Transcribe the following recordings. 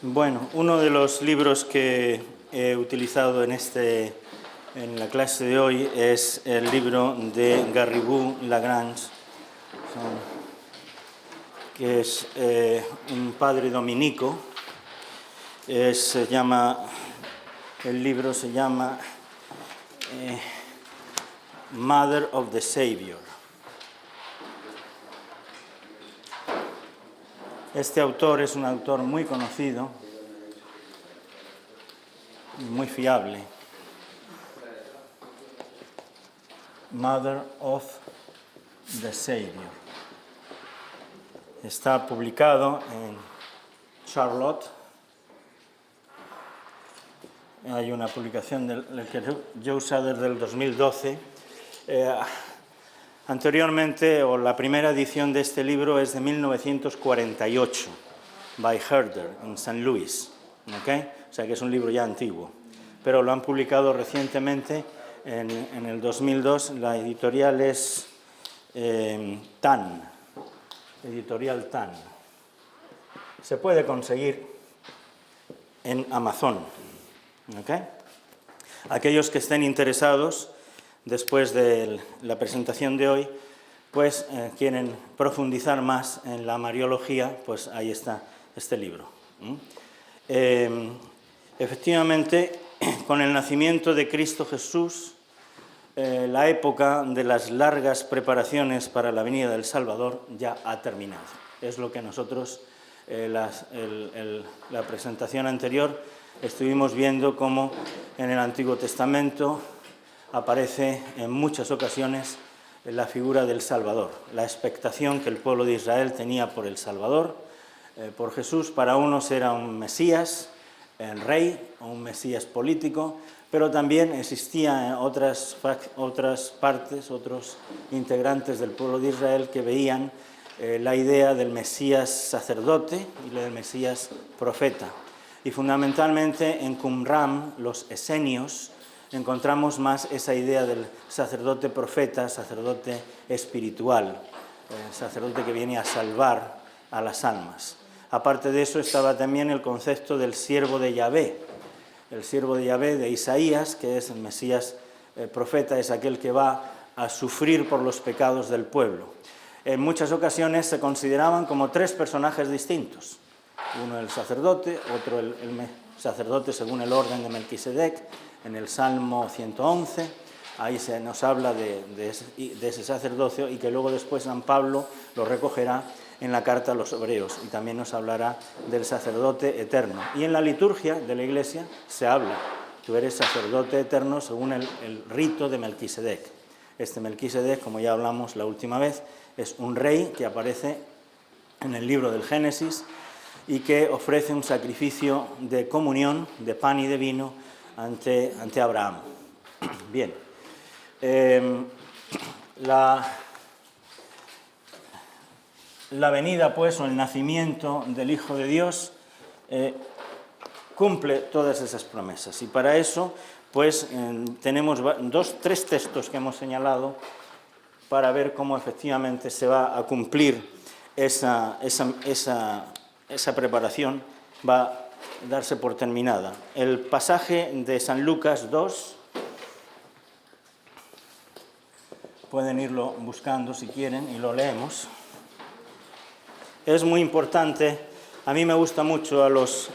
Bueno, uno de los libros que he utilizado en la clase de hoy es el libro de Garrigou-Lagrange, que es un padre dominico. El libro se llama Mother of the Savior. Este autor es un autor muy conocido, muy fiable. Mother of the Savior. Está publicado en Charlotte. Hay una publicación que yo he usado desde el 2012. Anteriormente, o la primera edición de este libro es de 1948, by Herder, en St. Louis. ¿Okay? O sea que es un libro ya antiguo. Pero lo han publicado recientemente, en el 2002. La editorial es TAN, editorial TAN. Se puede conseguir en Amazon. ¿Okay? Aquellos que estén interesados, después de la presentación de hoy, pues quieren profundizar más en la Mariología, pues ahí está este libro. Efectivamente, con el nacimiento de Cristo Jesús, la época de las largas preparaciones para la venida del Salvador ya ha terminado. Es lo que nosotros, la presentación anterior, estuvimos viendo cómo en el Antiguo Testamento aparece en muchas ocasiones la figura del Salvador, la expectación que el pueblo de Israel tenía por el Salvador, por Jesús. Para unos era un Mesías, el rey, o un Mesías político, pero también existían otras partes, otros integrantes del pueblo de Israel que veían la idea del Mesías sacerdote y del Mesías profeta. Y fundamentalmente en Qumran, los esenios, encontramos más esa idea del sacerdote profeta, sacerdote espiritual, sacerdote que viene a salvar a las almas. Aparte de eso estaba también el concepto del siervo de Yahvé. El siervo de Yahvé de Isaías, que es el Mesías profeta, es aquel que va a sufrir por los pecados del pueblo. En muchas ocasiones se consideraban como tres personajes distintos. Uno el sacerdote, otro el sacerdote según el orden de Melquisedec, en el Salmo 111, ahí se nos habla de ese sacerdocio, y que luego después San Pablo lo recogerá en la carta a los Hebreos, y también nos hablará del sacerdote eterno. Y en la liturgia de la Iglesia se habla, tú eres sacerdote eterno según el rito de Melquisedec. Este Melquisedec, como ya hablamos la última vez, es un rey que aparece en el libro del Génesis y que ofrece un sacrificio de comunión, de pan y de vino, ante Abraham. Bien, la venida, pues, o el nacimiento del Hijo de Dios cumple todas esas promesas. Y para eso, pues, tenemos tres textos que hemos señalado para ver cómo efectivamente se va a cumplir esa preparación, va a darse por terminada. El pasaje de San Lucas 2, pueden irlo buscando si quieren y lo leemos. Es muy importante, a mí me gusta mucho a los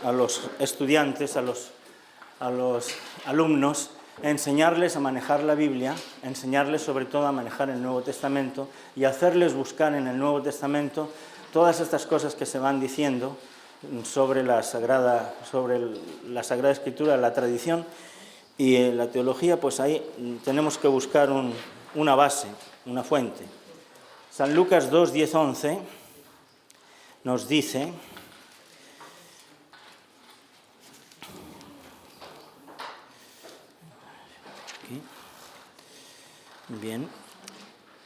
estudiantes, a los alumnos, enseñarles a manejar la Biblia, enseñarles sobre todo a manejar el Nuevo Testamento y hacerles buscar en el Nuevo Testamento todas estas cosas que se van diciendo sobre la Sagrada Escritura, la tradición y la teología. Pues ahí tenemos que buscar una base, una fuente. San Lucas 2, 10, 11 nos dice: bien,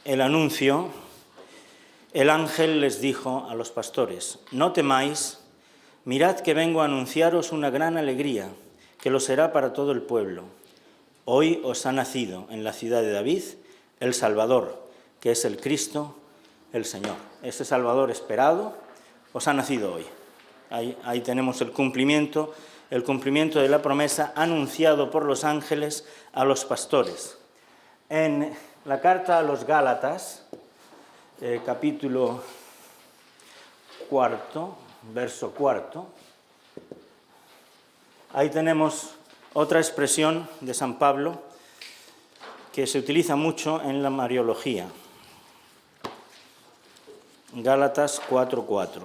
el anuncio. El ángel les dijo a los pastores: no temáis, mirad que vengo a anunciaros una gran alegría, que lo será para todo el pueblo. Hoy os ha nacido en la ciudad de David el Salvador, que es el Cristo, el Señor. Ese Salvador esperado os ha nacido hoy. Ahí tenemos el cumplimiento de la promesa anunciado por los ángeles a los pastores. En la carta a los Gálatas, capítulo 4, verso 4, ahí tenemos otra expresión de San Pablo que se utiliza mucho en la Mariología. Gálatas 4:4.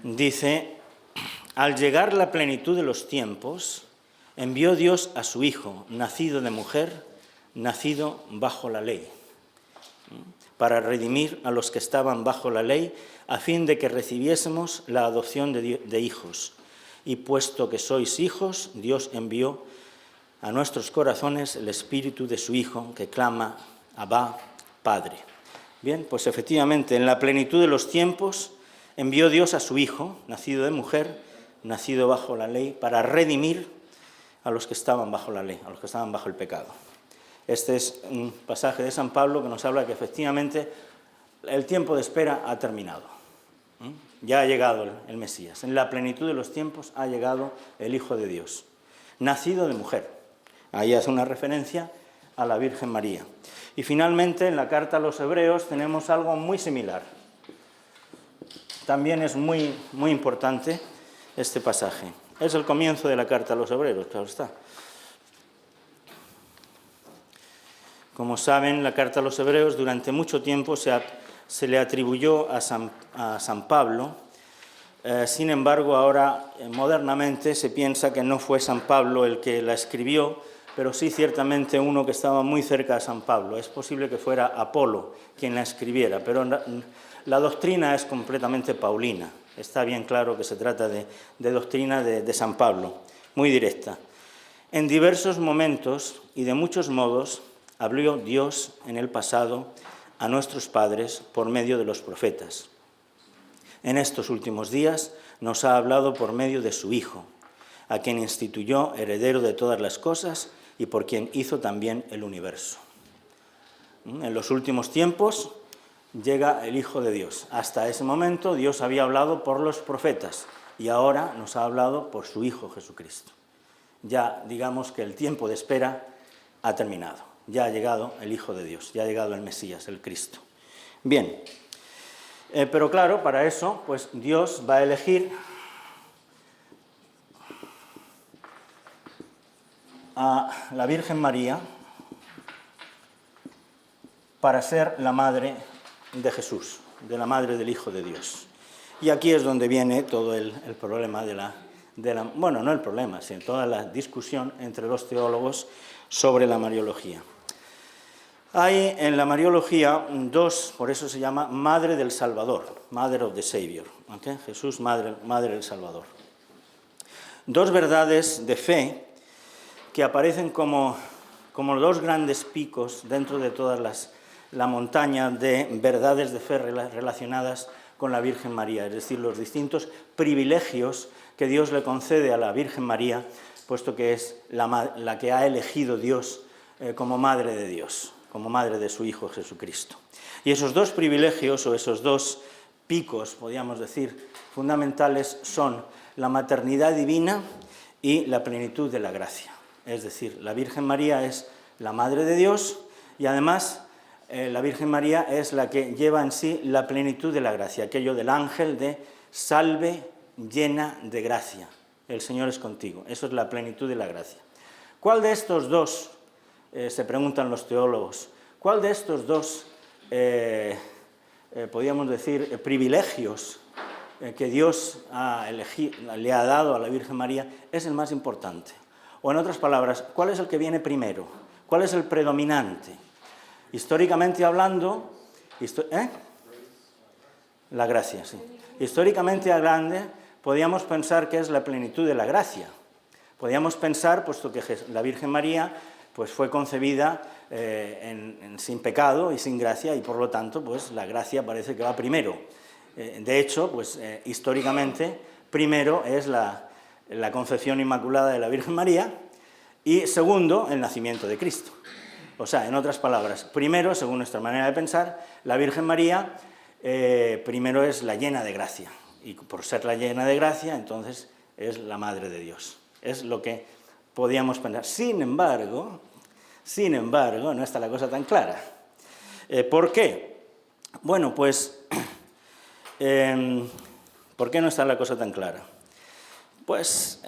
Dice: al llegar la plenitud de los tiempos, envió Dios a su Hijo, nacido de mujer, nacido bajo la ley, para redimir a los que estaban bajo la ley, a fin de que recibiésemos la adopción de hijos. Y puesto que sois hijos, Dios envió a nuestros corazones el espíritu de su Hijo, que clama: Abba, Padre. Bien, pues efectivamente, en la plenitud de los tiempos, envió Dios a su Hijo, nacido de mujer, nacido bajo la ley, para redimir a los que estaban bajo la ley, a los que estaban bajo el pecado. Este es un pasaje de San Pablo que nos habla de que efectivamente el tiempo de espera ha terminado. Ya ha llegado el Mesías. En la plenitud de los tiempos ha llegado el Hijo de Dios, nacido de mujer. Ahí hace una referencia a la Virgen María. Y finalmente, en la carta a los Hebreos tenemos algo muy similar. También es muy, muy importante este pasaje. Es el comienzo de la carta a los Hebreos, claro está. Como saben, la carta a los Hebreos durante mucho tiempo se le atribuyó a San Pablo. Sin embargo, ahora modernamente se piensa que no fue San Pablo el que la escribió, pero sí ciertamente uno que estaba muy cerca de San Pablo. Es posible que fuera Apolo quien la escribiera, pero la doctrina es completamente paulina. Está bien claro que se trata de doctrina de San Pablo, muy directa. En diversos momentos y de muchos modos habló Dios en el pasado a nuestros padres por medio de los profetas. En estos últimos días nos ha hablado por medio de su Hijo, a quien instituyó heredero de todas las cosas y por quien hizo también el universo. En los últimos tiempos llega el Hijo de Dios. Hasta ese momento Dios había hablado por los profetas y ahora nos ha hablado por su Hijo Jesucristo. Ya digamos que el tiempo de espera ha terminado. Ya ha llegado el Hijo de Dios, ya ha llegado el Mesías, el Cristo. Bien, pero claro, para eso pues Dios va a elegir a la Virgen María para ser la madre de Jesús, de la madre del Hijo de Dios. Y aquí es donde viene todo el problema bueno, no el problema, sino toda la discusión entre los teólogos sobre la Mariología. Hay en la Mariología por eso se llama Madre del Salvador, Mother of the Savior, ¿okay? Jesús, madre del Salvador. Dos verdades de fe que aparecen como dos grandes picos dentro de toda la montaña de verdades de fe relacionadas con la Virgen María, es decir, los distintos privilegios que Dios le concede a la Virgen María, puesto que es la que ha elegido Dios como Madre de Dios, como Madre de su Hijo Jesucristo. Y esos dos privilegios, o esos dos picos, podríamos decir, fundamentales, son la maternidad divina y la plenitud de la gracia. Es decir, la Virgen María es la Madre de Dios y además la Virgen María es la que lleva en sí la plenitud de la gracia, aquello del ángel de salve llena de gracia, el Señor es contigo. Eso es la plenitud de la gracia. ¿Cuál de estos dos, se preguntan los teólogos, cuál de estos dos, podríamos decir, privilegios que Dios le ha dado a la Virgen María es el más importante? O en otras palabras, ¿cuál es el que viene primero? ¿Cuál es el predominante? Históricamente hablando, la gracia, sí. Históricamente hablando, podríamos pensar que es la plenitud de la gracia. Podríamos pensar, puesto que la Virgen María pues, fue concebida sin pecado y sin gracia, y por lo tanto pues, la gracia parece que va primero. De hecho, pues, históricamente, primero es la concepción inmaculada de la Virgen María y segundo, el nacimiento de Cristo. O sea, en otras palabras, primero, según nuestra manera de pensar, la Virgen María primero es la llena de gracia, y por ser la llena de gracia, entonces es la Madre de Dios. Es lo que podíamos pensar. Sin embargo, no está la cosa tan clara. ¿Por qué? Bueno, pues, ¿por qué no está la cosa tan clara? Pues,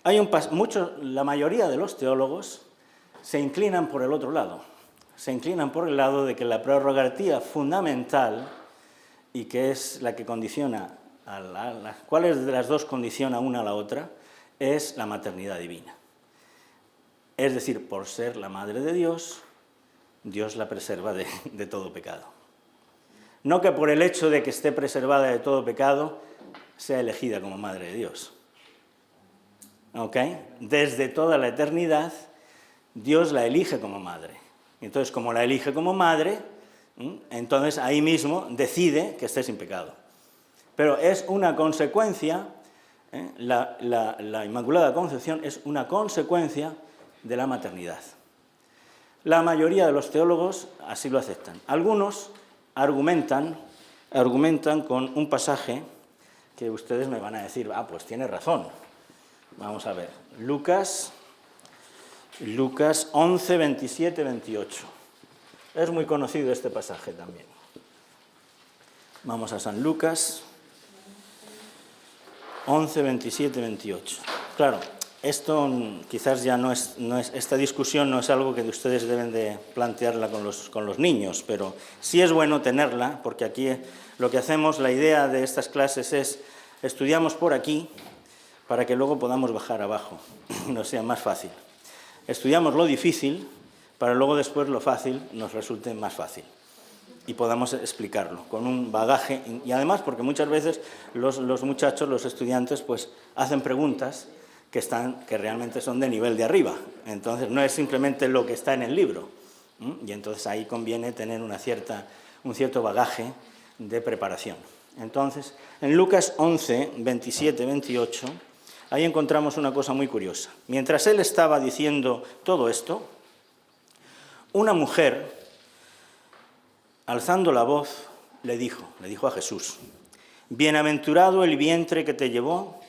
la mayoría de los teólogos se inclinan por el otro lado. Se inclinan por el lado de que la prerrogativa fundamental, y que es la que condiciona, ¿cuáles de las dos condiciona una a la otra? Es la maternidad divina. Es decir, por ser la Madre de Dios, Dios la preserva de todo pecado. No que por el hecho de que esté preservada de todo pecado, sea elegida como Madre de Dios. ¿Ok? Desde toda la eternidad, Dios la elige como Madre. Entonces, como la elige como Madre, entonces ahí mismo decide que esté sin pecado. Pero es una consecuencia, la Inmaculada Concepción es una consecuencia de la maternidad. La mayoría de los teólogos así lo aceptan. Algunos argumentan con un pasaje que ustedes me van a decir, pues tiene razón. Vamos a ver, Lucas 11, 27, 28. Es muy conocido este pasaje también. Vamos a San Lucas 11, 27, 28. Claro, esto quizás ya no es, esta discusión no es algo que ustedes deben de plantearla con los niños, pero sí es bueno tenerla, porque aquí lo que hacemos, la idea de estas clases es, estudiamos por aquí para que luego podamos bajar abajo, no sea más fácil. Estudiamos lo difícil para luego después lo fácil nos resulte más fácil y podamos explicarlo con un bagaje, y además porque muchas veces los muchachos, los estudiantes, pues hacen preguntas que realmente son de nivel de arriba, entonces no es simplemente lo que está en el libro, y entonces ahí conviene tener un cierto bagaje de preparación. Entonces, en Lucas 11, 27, 28, ahí encontramos una cosa muy curiosa. Mientras él estaba diciendo todo esto, una mujer, alzando la voz, le dijo a Jesús: «Bienaventurado el vientre que te llevó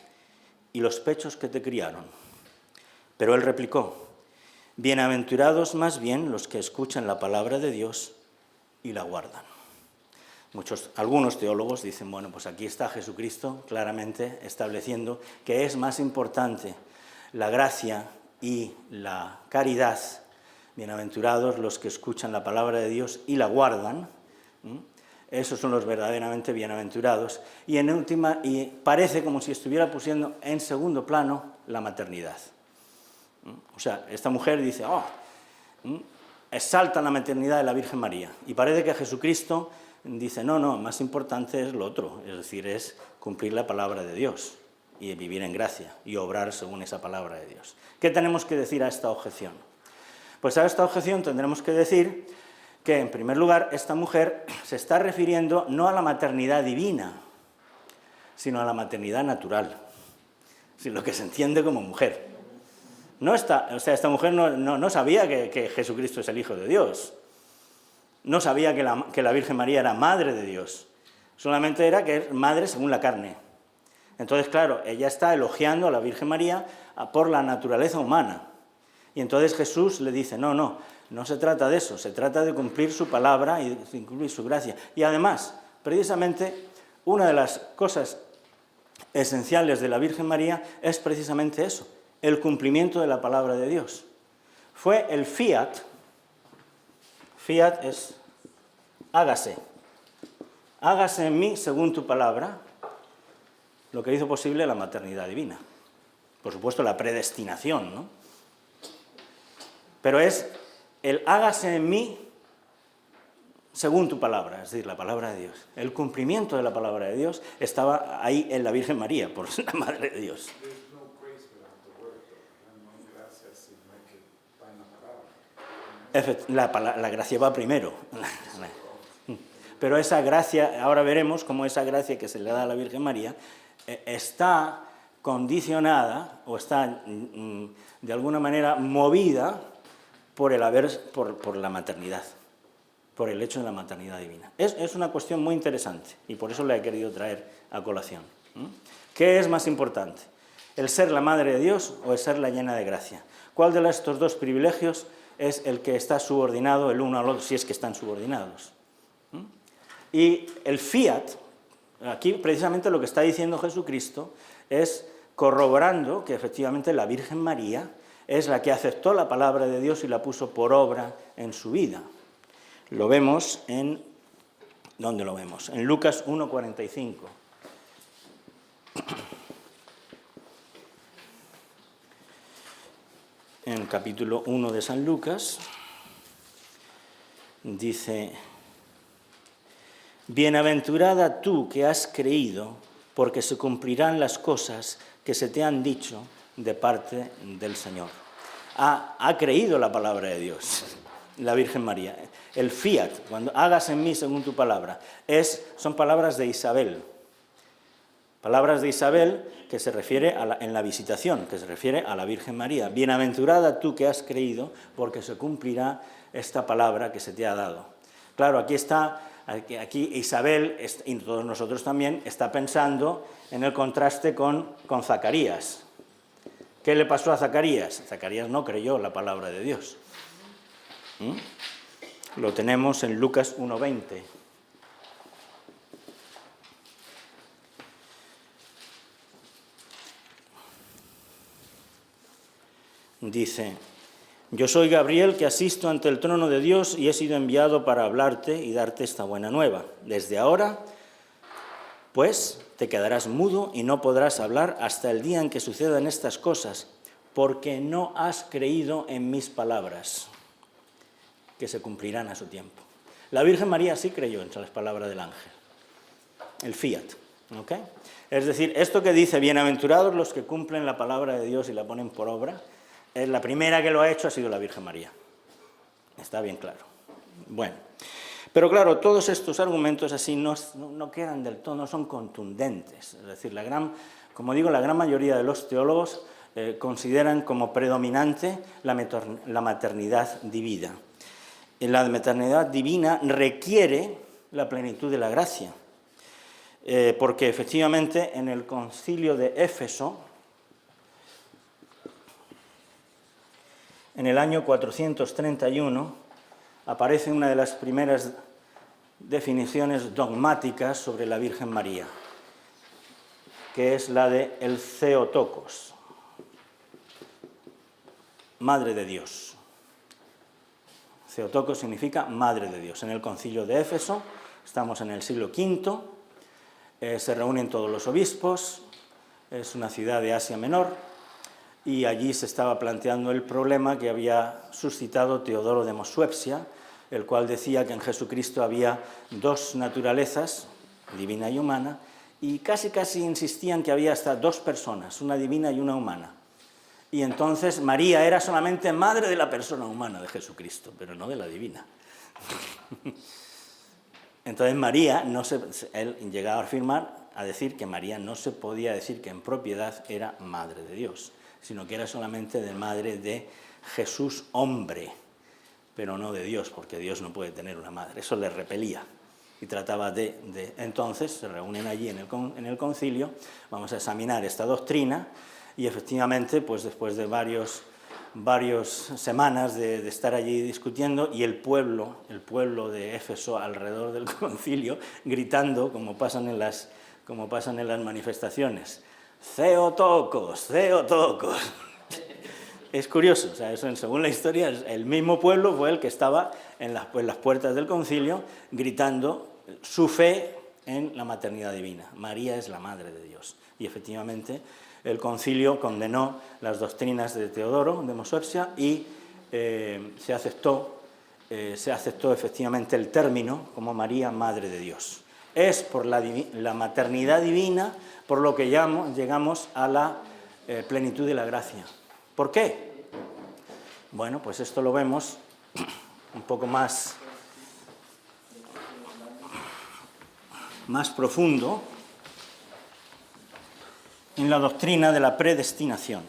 y los pechos que te criaron». Pero él replicó: «Bienaventurados más bien los que escuchan la palabra de Dios y la guardan». Algunos teólogos dicen, bueno, pues aquí está Jesucristo claramente estableciendo que es más importante la gracia y la caridad. Bienaventurados los que escuchan la palabra de Dios y la guardan. Esos son los verdaderamente bienaventurados. Y parece como si estuviera pusiendo en segundo plano la maternidad. O sea, esta mujer dice, exalta la maternidad de la Virgen María. Y parece que Jesucristo dice, no, más importante es lo otro, es decir, es cumplir la palabra de Dios y vivir en gracia y obrar según esa palabra de Dios. ¿Qué tenemos que decir a esta objeción? Pues a esta objeción tendremos que decir que, en primer lugar, esta mujer se está refiriendo no a la maternidad divina, sino a la maternidad natural, sino lo que se entiende como mujer. Esta mujer no sabía que Jesucristo es el Hijo de Dios. No sabía que la Virgen María era madre de Dios, solamente era que es madre según la carne. Entonces, claro, ella está elogiando a la Virgen María por la naturaleza humana. Y entonces Jesús le dice, no se trata de eso, se trata de cumplir su palabra y de cumplir su gracia. Y además, precisamente, una de las cosas esenciales de la Virgen María es precisamente eso, el cumplimiento de la palabra de Dios. Fue el fiat es hágase en mí según tu palabra, lo que hizo posible la maternidad divina. Por supuesto, la predestinación, ¿no? Pero es el hágase en mí según tu palabra, es decir, la palabra de Dios. El cumplimiento de la palabra de Dios estaba ahí en la Virgen María, por ser la Madre de Dios. La gracia va primero. Pero esa gracia, ahora veremos cómo esa gracia que se le da a la Virgen María está condicionada o está de alguna manera movida por la maternidad. por el hecho de la maternidad divina. Es una cuestión muy interesante y por eso la he querido traer a colación. ¿Qué es más importante? ¿El ser la madre de Dios o el ser la llena de gracia? ¿Cuál de estos dos privilegios es el que está subordinado el uno al otro, si es que están subordinados? Y el fiat, aquí precisamente lo que está diciendo Jesucristo es corroborando que efectivamente la Virgen María es la que aceptó la palabra de Dios y la puso por obra en su vida. Lo vemos en... ¿Dónde lo vemos? En Lucas 1,45. En el capítulo 1 de San Lucas dice: bienaventurada tú que has creído, porque se cumplirán las cosas que se te han dicho de parte del Señor. Ha creído la palabra de Dios, la Virgen María. El fiat, cuando hagas en mí según tu palabra, son palabras de Isabel. Palabras de Isabel que se refiere en la visitación, que se refiere a la Virgen María. Bienaventurada tú que has creído, porque se cumplirá esta palabra que se te ha dado. Claro, aquí Isabel, y todos nosotros también, está pensando en el contraste con Zacarías. ¿Qué le pasó a Zacarías? Zacarías no creyó la palabra de Dios. Lo tenemos en Lucas 1,20. Dice: yo soy Gabriel que asisto ante el trono de Dios y he sido enviado para hablarte y darte esta buena nueva. Desde ahora, pues, te quedarás mudo y no podrás hablar hasta el día en que sucedan estas cosas, porque no has creído en mis palabras, que se cumplirán a su tiempo. La Virgen María sí creyó en las palabras del ángel, el fiat, ¿ok? Es decir, esto que dice, bienaventurados los que cumplen la palabra de Dios y la ponen por obra, la primera que lo ha hecho ha sido la Virgen María. Está bien claro. Bueno, pero claro, todos estos argumentos así no quedan del todo, no son contundentes. Es decir, como digo, la gran mayoría de los teólogos consideran como predominante la maternidad divina. La maternidad divina requiere la plenitud de la gracia, porque efectivamente en el concilio de Éfeso, en el año 431, aparece una de las primeras definiciones dogmáticas sobre la Virgen María, que es la de el Theotokos, Madre de Dios. Theotokos significa Madre de Dios. En el concilio de Éfeso, estamos en el siglo V, se reúnen todos los obispos, es una ciudad de Asia Menor, y allí se estaba planteando el problema que había suscitado Teodoro de Mosuepsia, el cual decía que en Jesucristo había dos naturalezas, divina y humana, y casi insistían que había hasta dos personas, una divina y una humana. Y entonces María era solamente madre de la persona humana de Jesucristo, pero no de la divina. Entonces María, él llegaba a afirmar, a decir que María no se podía decir que en propiedad era madre de Dios, sino que era solamente de madre de Jesús hombre, pero no de Dios, porque Dios no puede tener una madre. Eso le repelía y trataba Entonces se reúnen allí en el concilio, vamos a examinar esta doctrina y efectivamente, pues después de varias semanas de estar allí discutiendo y el pueblo de Éfeso alrededor del concilio gritando, como pasan en las manifestaciones: Theotokos, Theotokos. Es curioso, o sea, según la historia, el mismo pueblo fue el que estaba en las puertas del concilio gritando su fe en la maternidad divina. María es la Madre de Dios. Y efectivamente el concilio condenó las doctrinas de Teodoro de Mosuepsia y se aceptó efectivamente el término como María, Madre de Dios. Es por la maternidad divina por lo que llegamos a la plenitud de la gracia. ¿Por qué? Bueno, pues esto lo vemos un poco más profundo en la doctrina de la predestinación.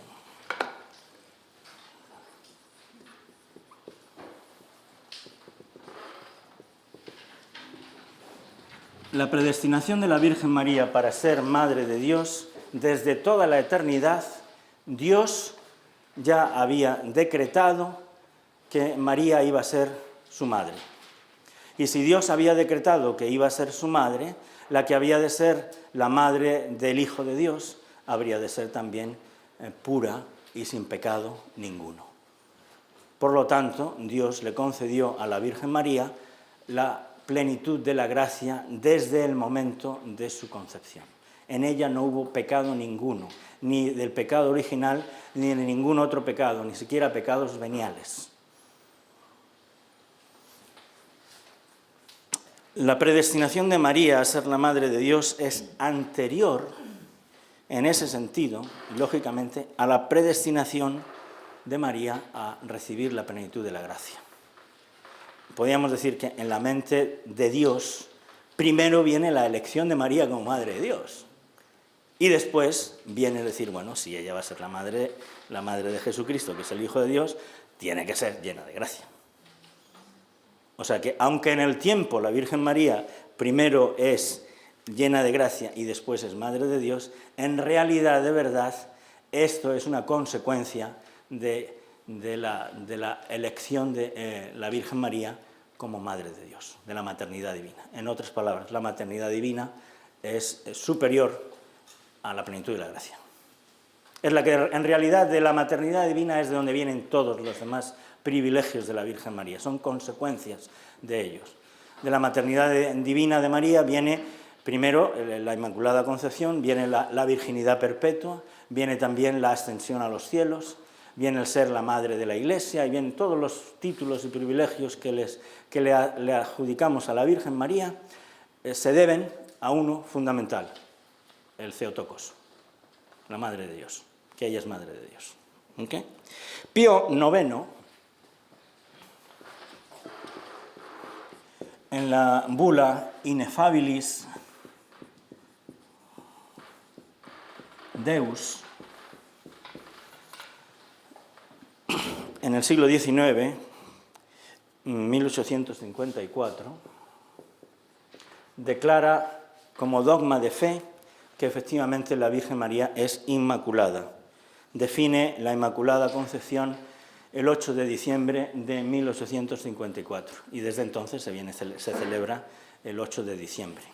la predestinación de la Virgen María para ser Madre de Dios, desde toda la eternidad, Dios ya había decretado que María iba a ser su madre. Y si Dios había decretado que iba a ser su madre, la que había de ser la madre del Hijo de Dios, habría de ser también pura y sin pecado ninguno. Por lo tanto, Dios le concedió a la Virgen María la plenitud de la gracia desde el momento de su concepción. En ella no hubo pecado ninguno, ni del pecado original, ni de ningún otro pecado, ni siquiera pecados veniales. La predestinación de María a ser la Madre de Dios es anterior, en ese sentido, lógicamente, a la predestinación de María a recibir la plenitud de la gracia. Podríamos decir que en la mente de Dios primero viene la elección de María como Madre de Dios y después viene decir, bueno, si ella va a ser la madre de Jesucristo, que es el Hijo de Dios, tiene que ser llena de gracia. O sea que aunque en el tiempo la Virgen María primero es llena de gracia y después es Madre de Dios, en realidad, de verdad, esto es una consecuencia de la elección de la Virgen María como Madre de Dios, de la maternidad divina. En otras palabras, la maternidad divina es superior a la plenitud de la gracia. Es la que en realidad de la maternidad divina es de donde vienen todos los demás privilegios de la Virgen María, son consecuencias de ellos. De la maternidad divina de María viene primero la Inmaculada Concepción, viene la virginidad perpetua, viene también la ascensión a los cielos, viene el ser la madre de la Iglesia y vienen todos los títulos y privilegios que le adjudicamos a la Virgen María, se deben a uno fundamental, el Theotokos, la Madre de Dios, que ella es Madre de Dios. ¿Okay? Pío IX, en la bula Ineffabilis Deus, en el siglo XIX, 1854, declara como dogma de fe que efectivamente la Virgen María es inmaculada. Define la Inmaculada Concepción el 8 de diciembre de 1854 y desde entonces se celebra el 8 de diciembre.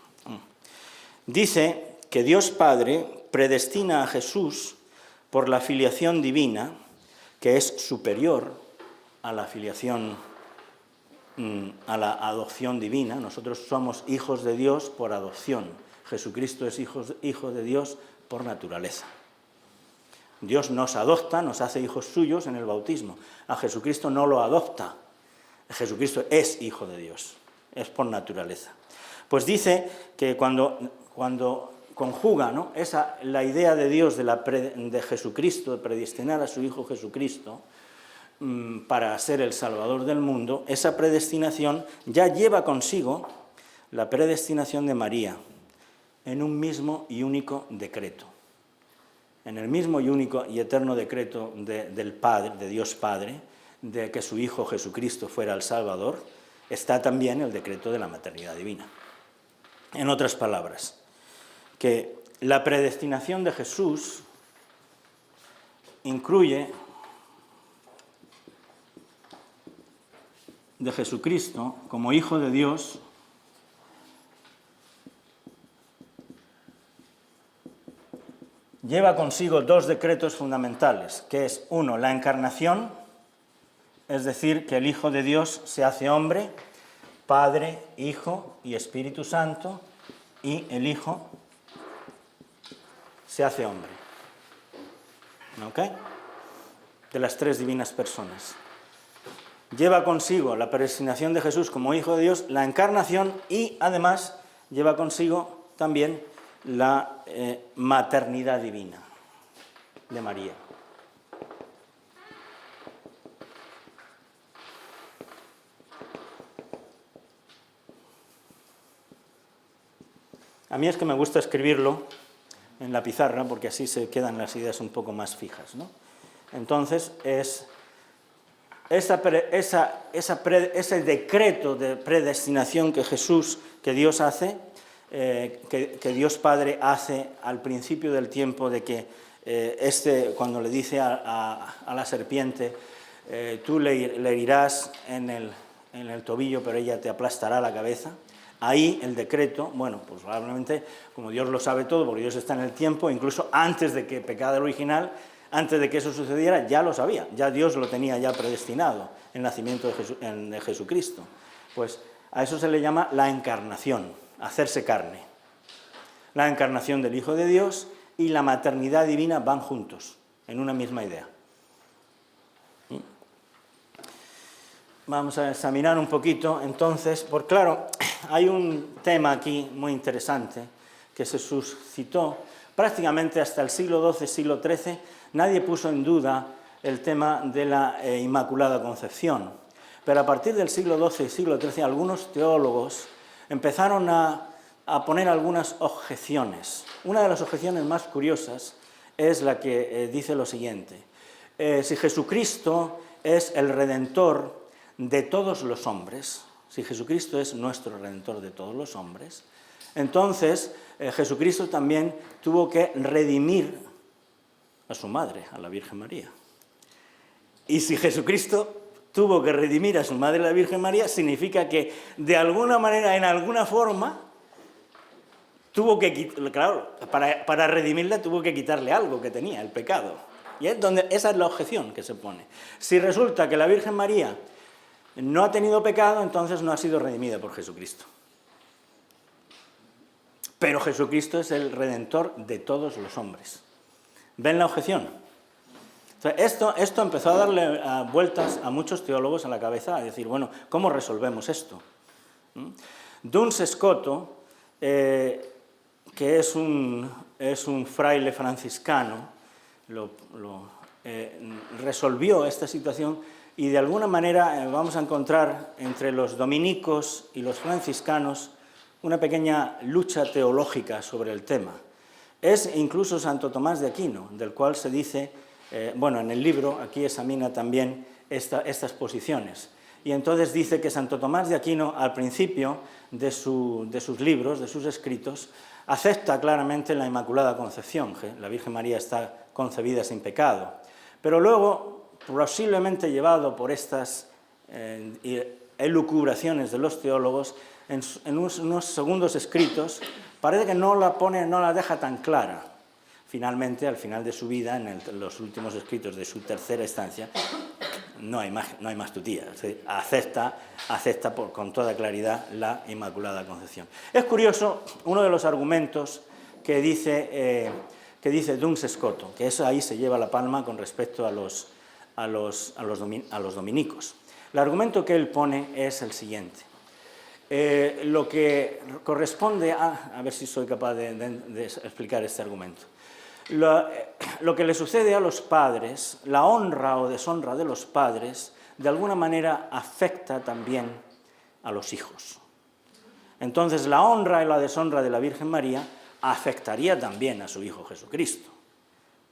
Dice que Dios Padre predestina a Jesús por la filiación divina, que es superior a la filiación, a la adopción divina. Nosotros somos hijos de Dios por adopción. Jesucristo es hijo de Dios por naturaleza. Dios nos adopta, nos hace hijos suyos en el bautismo. A Jesucristo no lo adopta. Jesucristo es hijo de Dios, es por naturaleza. Pues dice que cuando conjuga, ¿no?, la idea de Dios de Jesucristo, de predestinar a su Hijo Jesucristo para ser el Salvador del mundo, esa predestinación ya lleva consigo la predestinación de María en un mismo y único decreto. En el mismo y único y eterno decreto del Padre, de Dios Padre, de que su Hijo Jesucristo fuera el Salvador, está también el decreto de la maternidad divina. En otras palabras, que la predestinación de Jesús incluye de Jesucristo como Hijo de Dios lleva consigo dos decretos fundamentales, que es, uno, la encarnación, es decir, que el Hijo de Dios se hace hombre, Padre, Hijo y Espíritu Santo, y el Hijo se hace hombre. ¿Ok? De las tres divinas personas. Lleva consigo la predestinación de Jesús como Hijo de Dios, la encarnación, y además lleva consigo también la maternidad divina de María. A mí es que me gusta escribirlo en la pizarra porque así se quedan las ideas un poco más fijas, ¿no? Entonces, ese decreto de predestinación que Dios hace, que Dios Padre hace al principio del tiempo, de que cuando le dice a la serpiente, tú le herirás en el tobillo, pero ella te aplastará la cabeza. Ahí el decreto, bueno, pues probablemente, como Dios lo sabe todo, porque Dios está en el tiempo, incluso antes de que pecara el original, antes de que eso sucediera, ya lo sabía, ya Dios lo tenía ya predestinado, el nacimiento de Jesucristo. Pues a eso se le llama la encarnación, hacerse carne. La encarnación del Hijo de Dios y la maternidad divina van juntos, en una misma idea. Vamos a examinar un poquito, entonces, porque claro, hay un tema aquí muy interesante que se suscitó prácticamente hasta el siglo XII, siglo XIII, nadie puso en duda el tema de la Inmaculada Concepción. Pero a partir del siglo XII y siglo XIII, algunos teólogos empezaron a poner algunas objeciones. Una de las objeciones más curiosas es la que dice lo siguiente: si Jesucristo es el Redentor de todos los hombres, si Jesucristo es nuestro Redentor de todos los hombres, entonces Jesucristo también tuvo que redimir a su madre, a la Virgen María. Y si Jesucristo tuvo que redimir a su madre, la Virgen María, significa que de alguna manera, en alguna forma, tuvo que, claro, para redimirla tuvo que quitarle algo que tenía, el pecado. Y esa es la objeción que se pone. Si resulta que la Virgen María no ha tenido pecado, entonces no ha sido redimida por Jesucristo. Pero Jesucristo es el Redentor de todos los hombres. ¿Ven la objeción? O sea, esto empezó a darle vueltas a muchos teólogos a la cabeza, a decir, bueno, ¿cómo resolvemos esto? Duns Scoto, que es un fraile franciscano, resolvió esta situación, y de alguna manera vamos a encontrar entre los dominicos y los franciscanos una pequeña lucha teológica sobre el tema. Es incluso Santo Tomás de Aquino, del cual se dice, bueno, en el libro aquí examina también estas posiciones. Y entonces dice que Santo Tomás de Aquino, al principio de sus libros, de sus escritos, acepta claramente la Inmaculada Concepción, que la Virgen María está concebida sin pecado. Pero luego, posiblemente llevado por estas elucubraciones de los teólogos, en unos segundos escritos, parece que no la deja tan clara. Finalmente, al final de su vida, en los últimos escritos de su tercera estancia, no hay más tutía. Acepta con toda claridad la Inmaculada Concepción. Es curioso uno de los argumentos que dice Duns Scoto, que eso ahí se lleva la palma con respecto a los dominicos. El argumento que él pone es el siguiente. Lo que corresponde a ver si soy capaz de explicar este argumento. Lo que le sucede a los padres, la honra o deshonra de los padres, de alguna manera afecta también a los hijos. Entonces, la honra y la deshonra de la Virgen María afectaría también a su Hijo Jesucristo.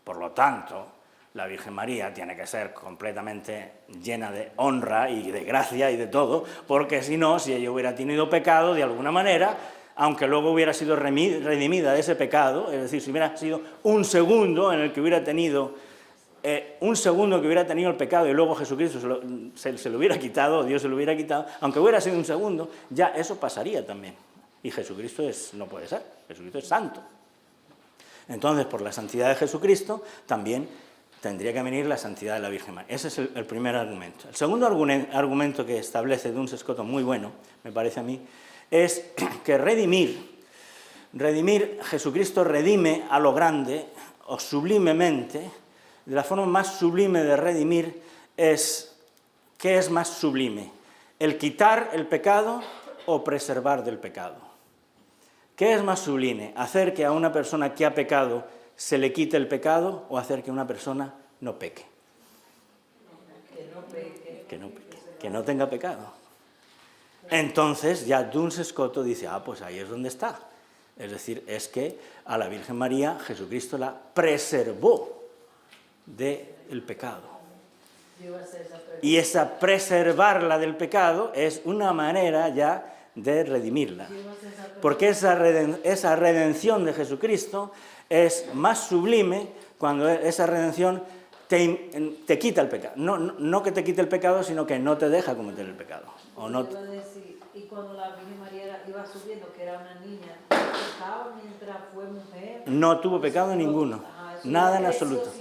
Por lo tanto, la Virgen María tiene que ser completamente llena de honra y de gracia y de todo, porque si no, si ella hubiera tenido pecado, de alguna manera, aunque luego hubiera sido redimida de ese pecado, es decir, si hubiera sido un segundo en el que hubiera tenido el pecado y luego Jesucristo se lo hubiera quitado, Dios se lo hubiera quitado, aunque hubiera sido un segundo, ya eso pasaría también. Y Jesucristo no puede ser, Jesucristo es santo. Entonces, por la santidad de Jesucristo, también tendría que venir la santidad de la Virgen María. Ese es el primer argumento. El segundo argumento que establece Duns Scoto, muy bueno, me parece a mí, es que redimir, Jesucristo redime a lo grande o sublimemente. De la forma más sublime de redimir es, ¿qué es más sublime? ¿El quitar el pecado o preservar del pecado? ¿Qué es más sublime? ¿Hacer que a una persona que ha pecado se le quite el pecado o hacer que una persona no peque? Que no tenga pecado. Entonces ya Duns Scoto dice, pues ahí es donde está. Es decir, es que a la Virgen María Jesucristo la preservó del pecado. Y esa preservarla del pecado es una manera ya de redimirla. Porque esa redención de Jesucristo es más sublime cuando esa redención te quita el pecado. No que te quite el pecado, sino que no te deja cometer el pecado. O no y cuando la Virgen María iba subiendo, que era una niña, ¿pecaba mientras fue mujer? No tuvo pecado ninguno, nada en absoluto.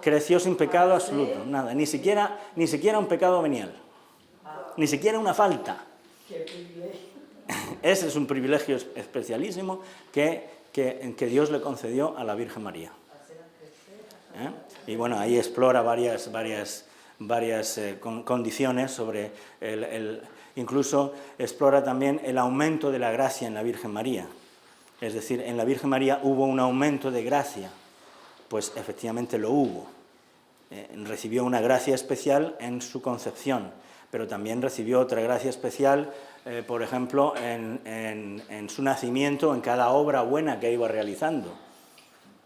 Creció sin pecado absoluto, nada, ni siquiera un pecado venial, ni siquiera una falta. ¡Qué privilegio! Ese es un privilegio especialísimo que Dios le concedió a la Virgen María. Y bueno, ahí explora varias condiciones sobre incluso explora también el aumento de la gracia en la Virgen María. Es decir, en la Virgen María hubo un aumento de gracia, pues efectivamente lo hubo. Recibió una gracia especial en su concepción, pero también recibió otra gracia especial, por ejemplo, en su nacimiento, en cada obra buena que iba realizando.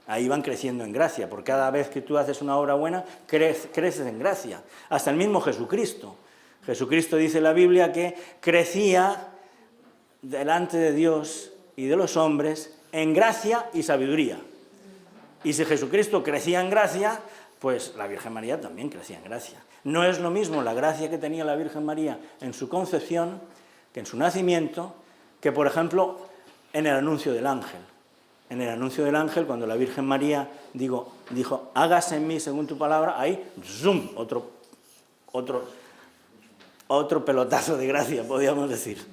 Ahí van creciendo en gracia, por cada vez que tú haces una obra buena, creces en gracia. Hasta el mismo Jesucristo. Jesucristo dice la Biblia que crecía delante de Dios y de los hombres en gracia y sabiduría. Y si Jesucristo crecía en gracia, pues la Virgen María también crecía en gracia. No es lo mismo la gracia que tenía la Virgen María en su concepción, que en su nacimiento, que por ejemplo en el anuncio del ángel. En el anuncio del ángel, cuando la Virgen María dijo, hágase en mí según tu palabra, ahí, zoom, otro pelotazo de gracia, podríamos decir.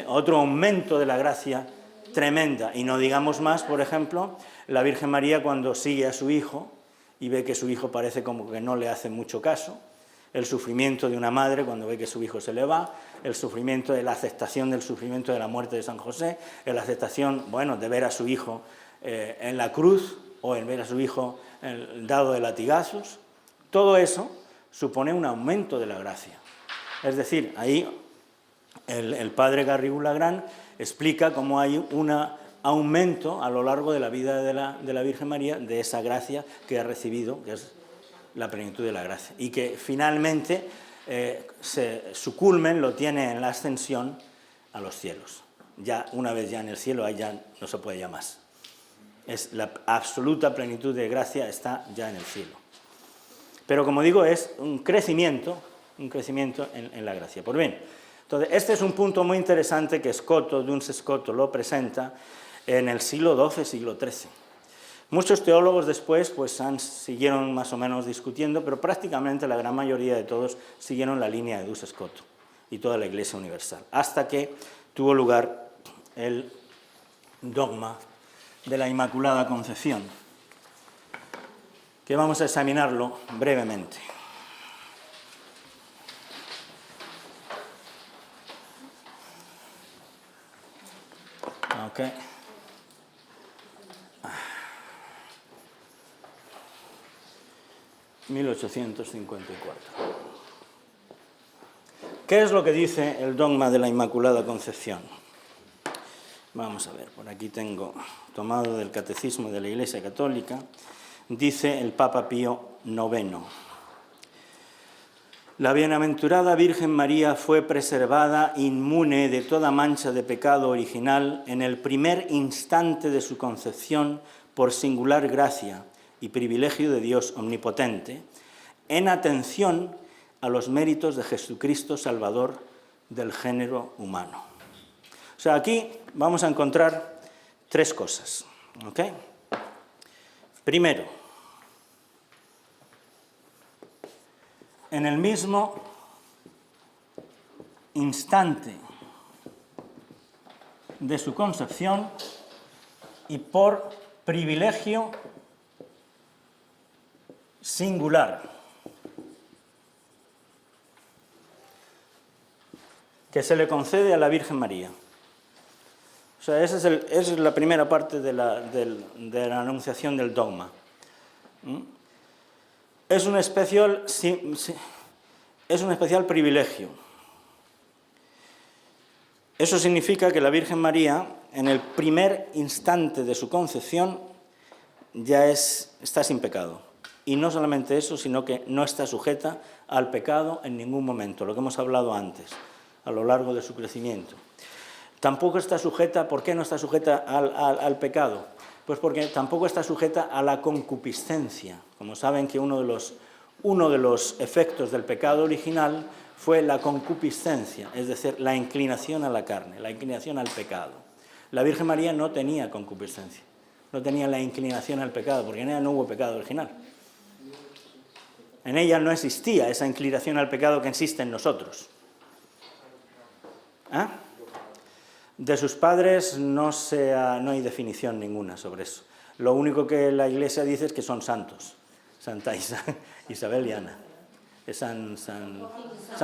Otro aumento de la gracia tremenda. Y no digamos más, por ejemplo, la Virgen María cuando sigue a su hijo y ve que su hijo parece como que no le hace mucho caso, el sufrimiento de una madre cuando ve que su hijo se le va, el sufrimiento de la aceptación del sufrimiento de la muerte de San José, la aceptación, bueno, de ver a su hijo en la cruz o en ver a su hijo dado de latigazos, todo eso supone un aumento de la gracia. Es decir, ahí el padre Garrigou-Lagran explica cómo hay un aumento a lo largo de la vida de la Virgen María de esa gracia que ha recibido, que es la plenitud de la gracia, y que finalmente su culmen lo tiene en la ascensión a los cielos. Ya una vez ya en el cielo, ahí ya no se puede ya más. Es la absoluta plenitud de gracia está ya en el cielo. Pero como digo, es un crecimiento en la gracia. Pues bien, entonces este es un punto muy interesante que Duns Scoto lo presenta en el siglo XII, siglo XIII. Muchos teólogos después pues siguieron más o menos discutiendo, pero prácticamente la gran mayoría de todos siguieron la línea de Duns Scoto y toda la Iglesia Universal, hasta que tuvo lugar el dogma de la Inmaculada Concepción, que vamos a examinarlo brevemente. Okay. 1854. ¿Qué es lo que dice el dogma de la Inmaculada Concepción? Vamos a ver, por aquí tengo tomado del Catecismo de la Iglesia Católica, dice el Papa Pío IX. La bienaventurada Virgen María fue preservada inmune de toda mancha de pecado original en el primer instante de su concepción por singular gracia y privilegio de Dios omnipotente, en atención a los méritos de Jesucristo Salvador del género humano. O sea, aquí vamos a encontrar tres cosas, ¿ok? Primero, en el mismo instante de su concepción y por privilegio singular, que se le concede a la Virgen María. O sea, esa es la primera parte de la anunciación del dogma. Es un especial privilegio. Eso significa que la Virgen María, en el primer instante de su concepción, ya está sin pecado. Y no solamente eso, sino que no está sujeta al pecado en ningún momento, lo que hemos hablado antes, a lo largo de su crecimiento. Tampoco está sujeta, ¿por qué no está sujeta al pecado? Pues porque tampoco está sujeta a la concupiscencia. Como saben que uno de los efectos del pecado original fue la concupiscencia, es decir, la inclinación a la carne, la inclinación al pecado. La Virgen María no tenía concupiscencia, no tenía la inclinación al pecado, porque en ella no hubo pecado original. En ella no existía esa inclinación al pecado que existe en nosotros. ¿Ah? De sus padres no hay definición ninguna sobre eso. Lo único que la Iglesia dice es que son santos. Santa Isabel y Ana. San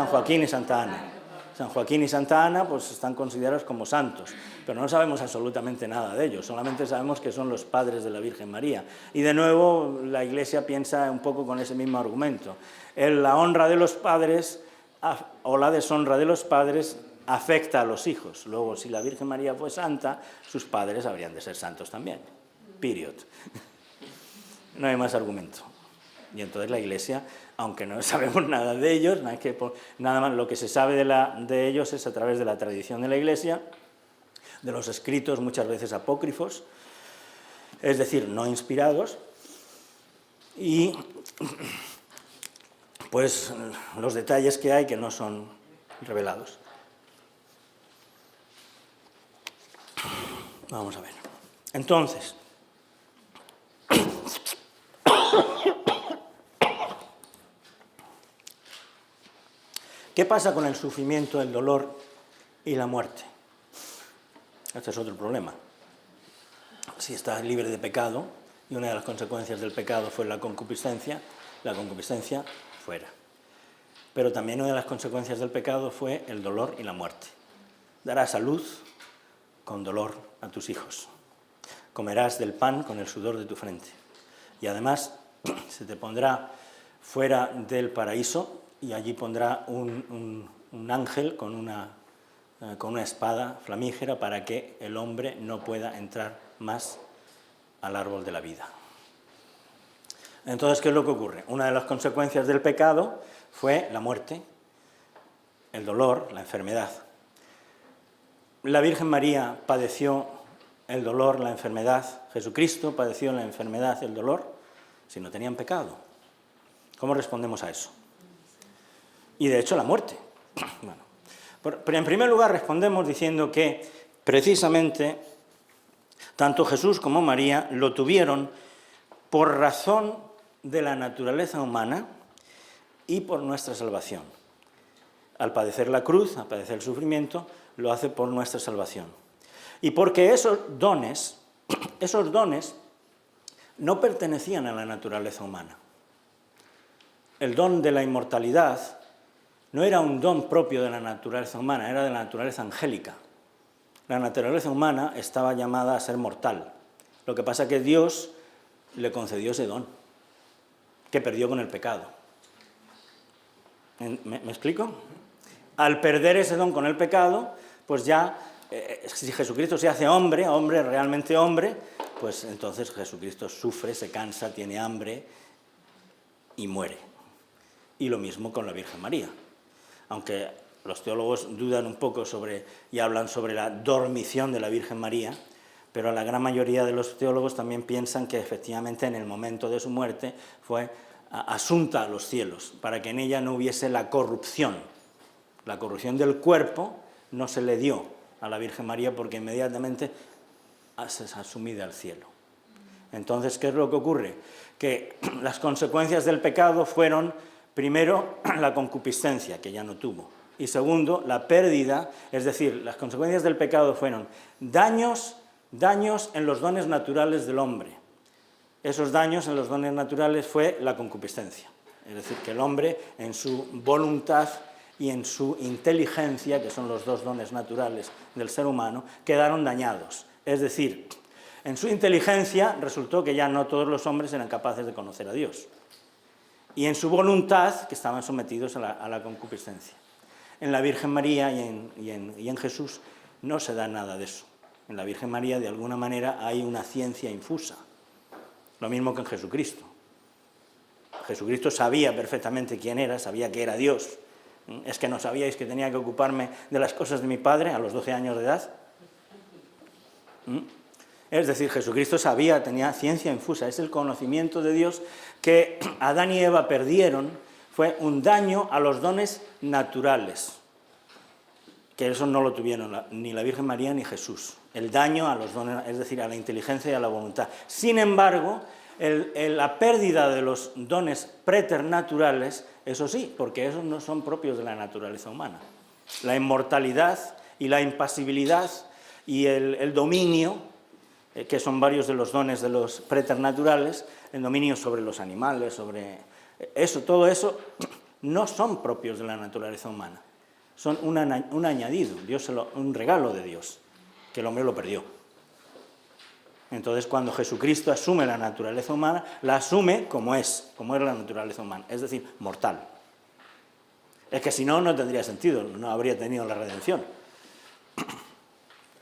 Joaquín y Santa Ana. San Joaquín y Santa Ana pues están considerados como santos, pero no sabemos absolutamente nada de ellos, solamente sabemos que son los padres de la Virgen María. Y de nuevo la Iglesia piensa un poco con ese mismo argumento. La honra de los padres o la deshonra de los padres afecta a los hijos. Luego, si la Virgen María fue santa, sus padres habrían de ser santos también. Period. No hay más argumento. Y entonces la Iglesia, aunque no sabemos nada de ellos, nada más lo que se sabe de ellos es a través de la tradición de la Iglesia, de los escritos muchas veces apócrifos, es decir, no inspirados, y pues los detalles que hay que no son revelados. Vamos a ver. Entonces, ¿qué pasa con el sufrimiento, el dolor y la muerte? Este es otro problema. Si estás libre de pecado, y una de las consecuencias del pecado fue la concupiscencia fuera. Pero también una de las consecuencias del pecado fue el dolor y la muerte. Darás a luz con dolor a tus hijos. Comerás del pan con el sudor de tu frente. Y además se te pondrá fuera del paraíso y allí pondrá un ángel con una espada flamígera para que el hombre no pueda entrar más al árbol de la vida. Entonces, ¿qué es lo que ocurre? Una de las consecuencias del pecado fue la muerte, el dolor, la enfermedad. La Virgen María padeció el dolor, la enfermedad. Jesucristo padeció la enfermedad y el dolor si no tenían pecado. ¿Cómo respondemos a eso? Y de hecho la muerte. Bueno, pero en primer lugar respondemos diciendo que precisamente tanto Jesús como María lo tuvieron por razón de la naturaleza humana y por nuestra salvación. Al padecer la cruz, al padecer el sufrimiento, lo hace por nuestra salvación. Y porque esos dones no pertenecían a la naturaleza humana. El don de la inmortalidad no era un don propio de la naturaleza humana, era de la naturaleza angélica. La naturaleza humana estaba llamada a ser mortal. Lo que pasa es que Dios le concedió ese don, que perdió con el pecado. ¿Me explico? Al perder ese don con el pecado, pues ya, si Jesucristo se hace hombre, realmente hombre, pues entonces Jesucristo sufre, se cansa, tiene hambre y muere. Y lo mismo con la Virgen María. Aunque los teólogos dudan un poco y hablan sobre la dormición de la Virgen María, pero la gran mayoría de los teólogos también piensan que efectivamente en el momento de su muerte fue asunta a los cielos, para que en ella no hubiese la corrupción. La corrupción del cuerpo no se le dio a la Virgen María porque inmediatamente es asumida al cielo. Entonces, ¿qué es lo que ocurre? Que las consecuencias del pecado fueron, primero, la concupiscencia, que ya no tuvo, y segundo, la pérdida, es decir, las consecuencias del pecado fueron daños en los dones naturales del hombre. Esos daños en los dones naturales fue la concupiscencia, es decir, que el hombre en su voluntad y en su inteligencia, que son los dos dones naturales del ser humano, quedaron dañados. Es decir, en su inteligencia resultó que ya no todos los hombres eran capaces de conocer a Dios. Y en su voluntad, que estaban sometidos a la concupiscencia. En la Virgen María y en Jesús no se da nada de eso. En la Virgen María, de alguna manera, hay una ciencia infusa. Lo mismo que en Jesucristo. Jesucristo sabía perfectamente quién era, sabía que era Dios. ¿Es que no sabíais que tenía que ocuparme de las cosas de mi Padre a los 12 años de edad? Es decir, Jesucristo sabía, tenía ciencia infusa, es el conocimiento de Dios que Adán y Eva perdieron, fue un daño a los dones naturales, que eso no lo tuvieron ni la Virgen María ni Jesús, el daño a los dones, es decir, a la inteligencia y a la voluntad. Sin embargo, la pérdida de los dones preternaturales, eso sí, porque esos no son propios de la naturaleza humana. La inmortalidad y la impasibilidad y el dominio, que son varios de los dones de los preternaturales, el dominio sobre los animales, sobre eso, todo eso, no son propios de la naturaleza humana. Son un añadido, un regalo de Dios, que el hombre lo perdió. Entonces, cuando Jesucristo asume la naturaleza humana, la asume como es la naturaleza humana, es decir, mortal. Es que si no, no tendría sentido, no habría tenido la redención.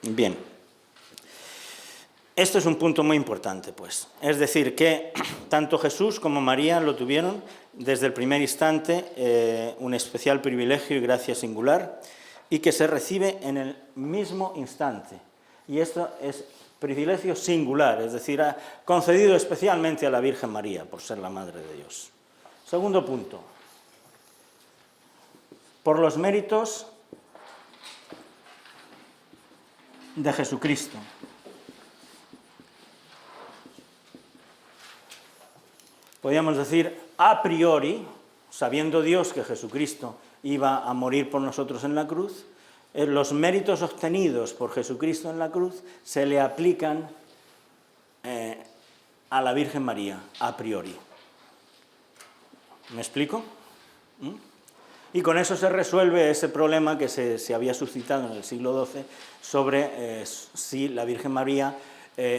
Bien. Esto es un punto muy importante, pues. Es decir, que tanto Jesús como María lo tuvieron desde el primer instante, un especial privilegio y gracia singular, y que se recibe en el mismo instante. Y esto es privilegio singular, es decir, concedido especialmente a la Virgen María, por ser la Madre de Dios. Segundo punto. Por los méritos de Jesucristo. Podríamos decir, a priori, sabiendo Dios que Jesucristo iba a morir por nosotros en la cruz, los méritos obtenidos por Jesucristo en la cruz se le aplican a la Virgen María, a priori. ¿Me explico? Y con eso se resuelve ese problema que se había suscitado en el siglo XII sobre si la Virgen María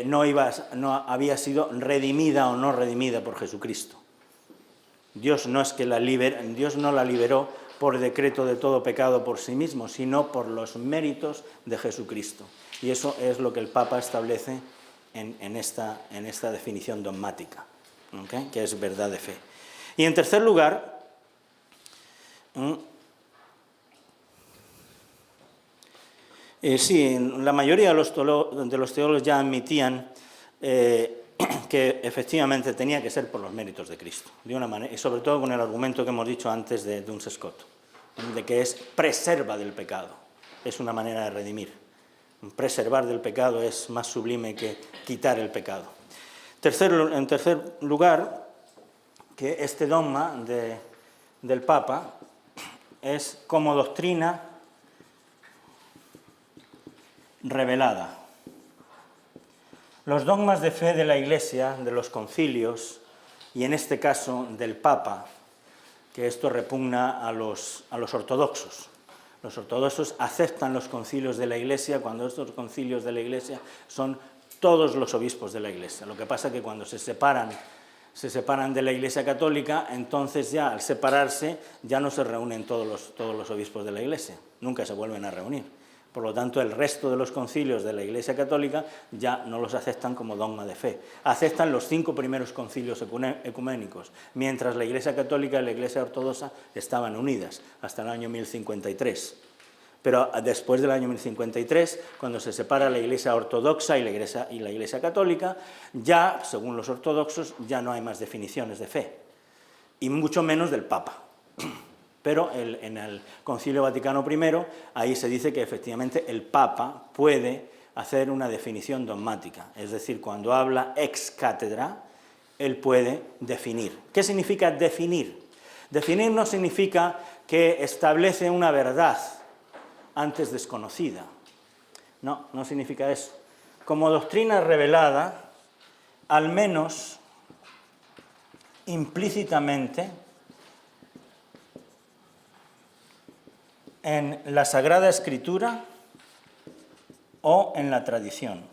no había sido redimida o no redimida por Jesucristo. Dios no la liberó por decreto de todo pecado por sí mismo, sino por los méritos de Jesucristo. Y eso es lo que el Papa establece en esta definición dogmática, ¿okay? Que es verdad de fe. Y en tercer lugar, la mayoría de los teólogos ya admitían que efectivamente tenía que ser por los méritos de Cristo, de una manera, y sobre todo con el argumento que hemos dicho antes de Duns Scott, de que es preserva del pecado, es una manera de redimir. Preservar del pecado es más sublime que quitar el pecado. En tercer lugar, que este dogma del Papa es como doctrina revelada. Los dogmas de fe de la Iglesia, de los concilios, y en este caso del Papa, que esto repugna a los ortodoxos. Los ortodoxos aceptan los concilios de la Iglesia cuando estos concilios de la Iglesia son todos los obispos de la Iglesia. Lo que pasa es que cuando se separan de la Iglesia católica, entonces ya al separarse ya no se reúnen todos los obispos de la Iglesia, nunca se vuelven a reunir. Por lo tanto, el resto de los concilios de la Iglesia católica ya no los aceptan como dogma de fe. Aceptan los 5 primeros concilios ecuménicos, mientras la Iglesia católica y la Iglesia ortodoxa estaban unidas hasta el año 1053. Pero después del año 1053, cuando se separa la Iglesia ortodoxa y la Iglesia católica, ya, según los ortodoxos, ya no hay más definiciones de fe, y mucho menos del Papa. Pero en el Concilio Vaticano I, ahí se dice que efectivamente el Papa puede hacer una definición dogmática, es decir, cuando habla ex cátedra, él puede definir. ¿Qué significa definir? Definir no significa que establece una verdad antes desconocida. No, no significa eso. Como doctrina revelada, al menos implícitamente, en la Sagrada Escritura o en la tradición.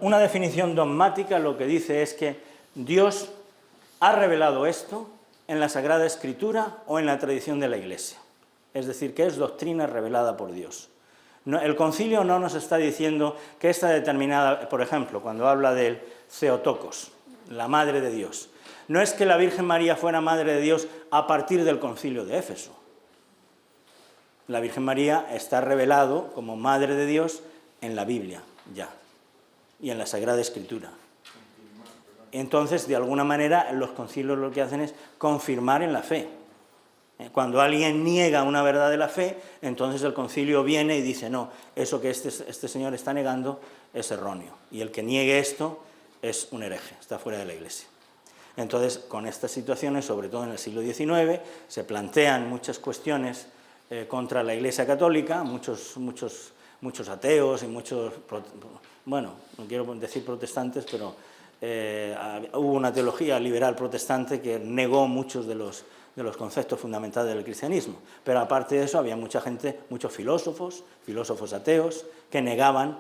Una definición dogmática lo que dice es que Dios ha revelado esto en la Sagrada Escritura o en la tradición de la Iglesia. Es decir, que es doctrina revelada por Dios. El concilio no nos está diciendo que esta determinada, por ejemplo, cuando habla del Theotokos, la Madre de Dios, no es que la Virgen María fuera Madre de Dios a partir del concilio de Éfeso. La Virgen María está revelado como Madre de Dios en la Biblia, ya, y en la Sagrada Escritura. Entonces, de alguna manera, los concilios lo que hacen es confirmar en la fe. Cuando alguien niega una verdad de la fe, entonces el concilio viene y dice, no, eso que este señor está negando es erróneo, y el que niegue esto es un hereje, está fuera de la Iglesia. Entonces, con estas situaciones, sobre todo en el siglo XIX, se plantean muchas cuestiones contra la Iglesia Católica, muchos ateos y muchos, bueno, no quiero decir protestantes, pero hubo una teología liberal protestante que negó muchos de los conceptos fundamentales del cristianismo. Pero aparte de eso, había mucha gente, muchos filósofos ateos, que negaban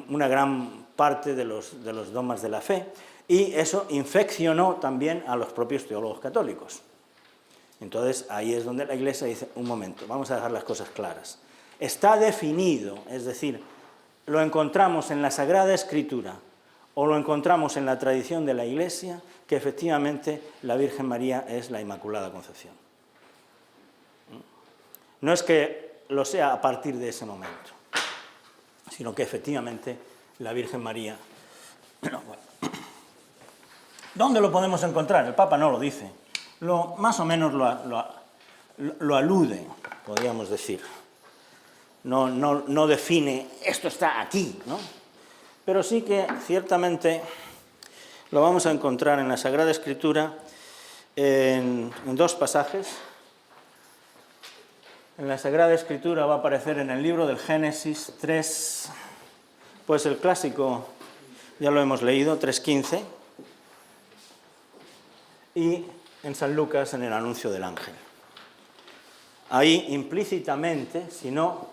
una gran parte de los dogmas de la fe, y eso infeccionó también a los propios teólogos católicos. Entonces, ahí es donde la Iglesia dice, un momento, vamos a dejar las cosas claras. Está definido, es decir, lo encontramos en la Sagrada Escritura o lo encontramos en la tradición de la Iglesia, que efectivamente la Virgen María es la Inmaculada Concepción. No es que lo sea a partir de ese momento, sino que efectivamente la Virgen María... Bueno, ¿dónde lo podemos encontrar? El Papa no lo dice. Más o menos lo alude, podríamos decir. No define, esto está aquí, ¿no? Pero sí que ciertamente lo vamos a encontrar en la Sagrada Escritura en dos pasajes. En la Sagrada Escritura va a aparecer en el libro del Génesis 3, pues el clásico, ya lo hemos leído, 3:15, y en San Lucas en el anuncio del ángel. Ahí implícitamente, si no,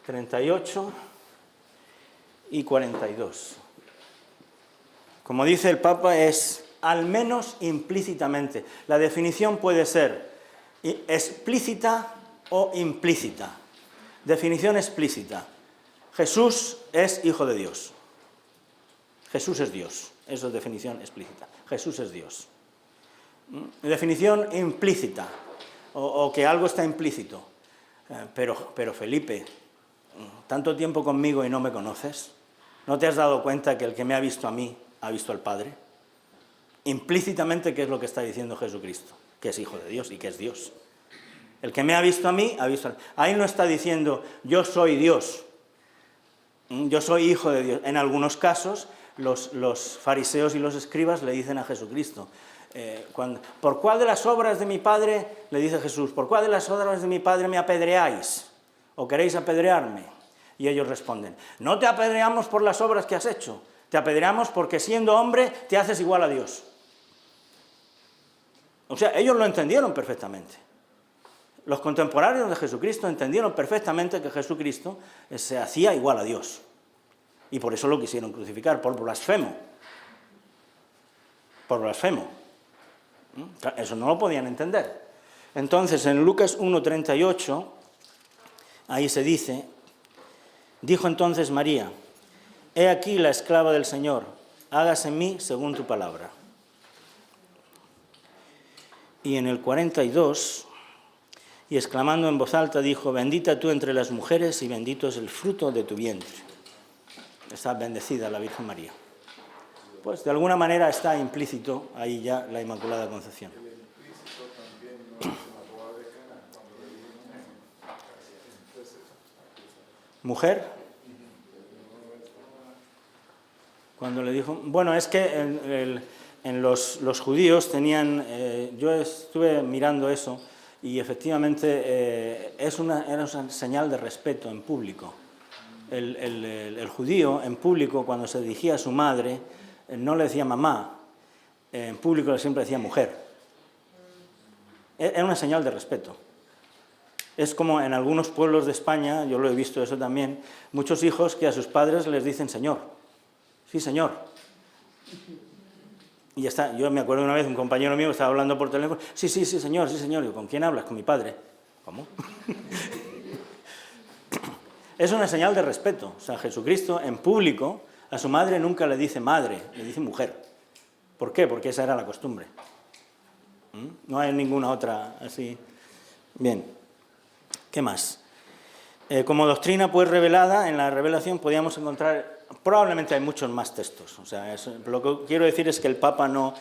38 y 42. Como dice el Papa, es al menos implícitamente. La definición puede ser explícita o implícita. Definición explícita. Jesús es Hijo de Dios. Jesús es Dios. Eso es definición explícita. Jesús es Dios. Definición implícita, o que algo está implícito. Pero Felipe, tanto tiempo conmigo y no me conoces, ¿no te has dado cuenta que el que me ha visto a mí ha visto al Padre? Implícitamente, ¿qué es lo que está diciendo Jesucristo? Que es Hijo de Dios y que es Dios. El que me ha visto a mí, ha visto al... Ahí no está diciendo, yo soy Dios, yo soy Hijo de Dios. En algunos casos, los fariseos y los escribas le dicen a Jesucristo, ¿por cuál de las obras de mi Padre, le dice Jesús, por cuál de las obras de mi Padre me apedreáis? ¿O queréis apedrearme? Y ellos responden, no te apedreamos por las obras que has hecho, te apedreamos porque siendo hombre te haces igual a Dios. O sea, ellos lo entendieron perfectamente. Los contemporáneos de Jesucristo entendieron perfectamente que Jesucristo se hacía igual a Dios. Y por eso lo quisieron crucificar, por blasfemo. Por blasfemo. Eso no lo podían entender. Entonces, en Lucas 1:38, ahí se dice, dijo entonces María, he aquí la esclava del Señor, hágase en mí según tu palabra. Y en el 42, y exclamando en voz alta, dijo, bendita tú entre las mujeres y bendito es el fruto de tu vientre. Está bendecida la Virgen María. Pues de alguna manera está implícito ahí ya la Inmaculada Concepción. ¿Mujer? Cuando le dijo... Bueno, es que en los judíos tenían... yo estuve mirando eso y efectivamente era una señal de respeto en público. El judío en público, cuando se dirigía a su madre, no le decía mamá, en público siempre decía mujer. Era una señal de respeto. Es como en algunos pueblos de España, yo lo he visto eso también, muchos hijos que a sus padres les dicen señor. Sí, señor. Y ya está. Yo me acuerdo una vez, un compañero mío estaba hablando por teléfono, sí, señor, sí, señor. Yo, ¿con quién hablas? Con mi padre. ¿Cómo? Es una señal de respeto. O sea, Jesucristo en público a su madre nunca le dice madre, le dice mujer. ¿Por qué? Porque esa era la costumbre. No hay ninguna otra así. Bien. ¿Qué más? Como doctrina pues revelada, en la revelación podíamos encontrar, probablemente hay muchos más textos, o sea, lo que quiero decir es que el Papa no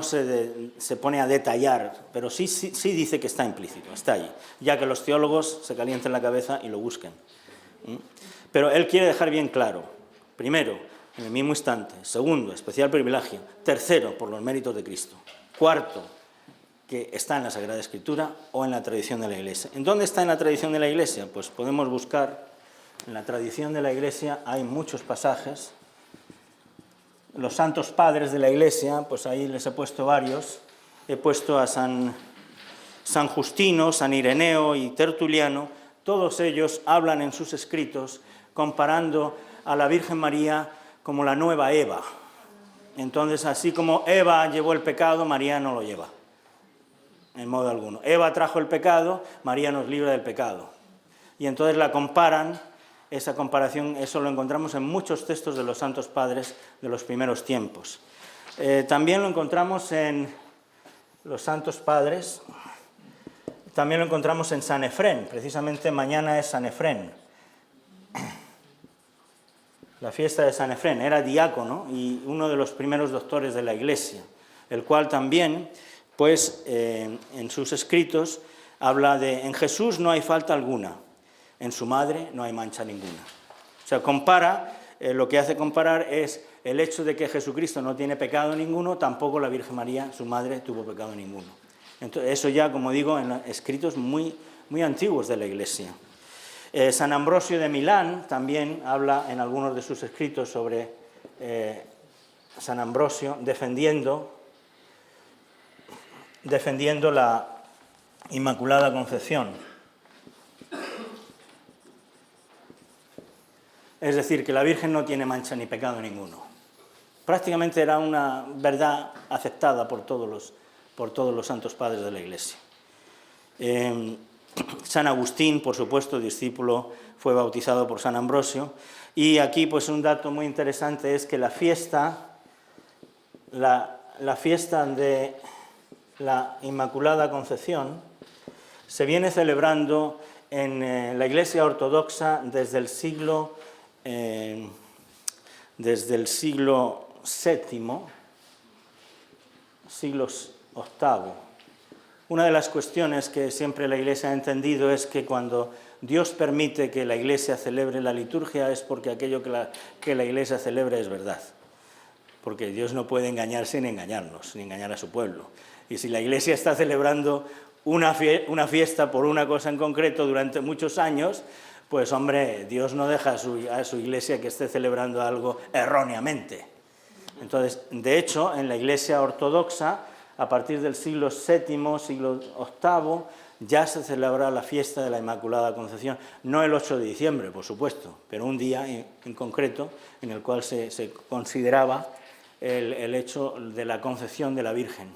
se pone a detallar, pero sí dice que está implícito, está ahí, ya que los teólogos se calienten la cabeza y lo busquen. Pero él quiere dejar bien claro, primero, en el mismo instante; segundo, especial privilegio; tercero, por los méritos de Cristo; cuarto, que está en la Sagrada Escritura o en la tradición de la Iglesia. ¿En dónde está en la tradición de la Iglesia? Pues podemos buscar, en la tradición de la Iglesia hay muchos pasajes. Los santos padres de la Iglesia, pues ahí les he puesto varios. He puesto a San Justino, San Ireneo y Tertuliano. Todos ellos hablan en sus escritos comparando a la Virgen María como la nueva Eva. Entonces, así como Eva llevó el pecado, María no lo lleva, en modo alguno. Eva trajo el pecado, María nos libra del pecado. Y entonces la comparan, esa comparación, eso lo encontramos en muchos textos de los santos padres de los primeros tiempos. También lo encontramos en los santos padres, también lo encontramos en San Efrén, precisamente mañana es San Efrén. La fiesta de San Efrén, era diácono y uno de los primeros doctores de la Iglesia, el cual también, pues, en sus escritos habla de: en Jesús no hay falta alguna, en su madre no hay mancha ninguna. O sea, compara, lo que hace comparar es el hecho de que Jesucristo no tiene pecado ninguno, tampoco la Virgen María, su madre, tuvo pecado ninguno. Entonces, eso ya, como digo, en escritos muy antiguos de la Iglesia. San Ambrosio de Milán también habla en algunos de sus escritos sobre San Ambrosio, defendiendo la Inmaculada Concepción. Es decir, que la Virgen no tiene mancha ni pecado ninguno. Prácticamente era una verdad aceptada por todos los santos padres de la Iglesia. San Agustín, por supuesto, discípulo, fue bautizado por San Ambrosio. Y aquí, pues, un dato muy interesante es que la fiesta de la Inmaculada Concepción se viene celebrando en la Iglesia Ortodoxa desde el siglo VII. Siglos VIII. Una de las cuestiones que siempre la Iglesia ha entendido es que cuando Dios permite que la Iglesia celebre la liturgia es porque aquello que la Iglesia celebra es verdad. Porque Dios no puede engañarse ni engañarnos, ni engañar a su pueblo. Y si la Iglesia está celebrando una fiesta por una cosa en concreto durante muchos años, pues hombre, Dios no deja a su Iglesia que esté celebrando algo erróneamente. Entonces, de hecho, en la Iglesia ortodoxa, a partir del siglo VII, siglo VIII, ya se celebra la fiesta de la Inmaculada Concepción. No el 8 de diciembre, por supuesto, pero un día en concreto en el cual se consideraba el hecho de la concepción de la Virgen.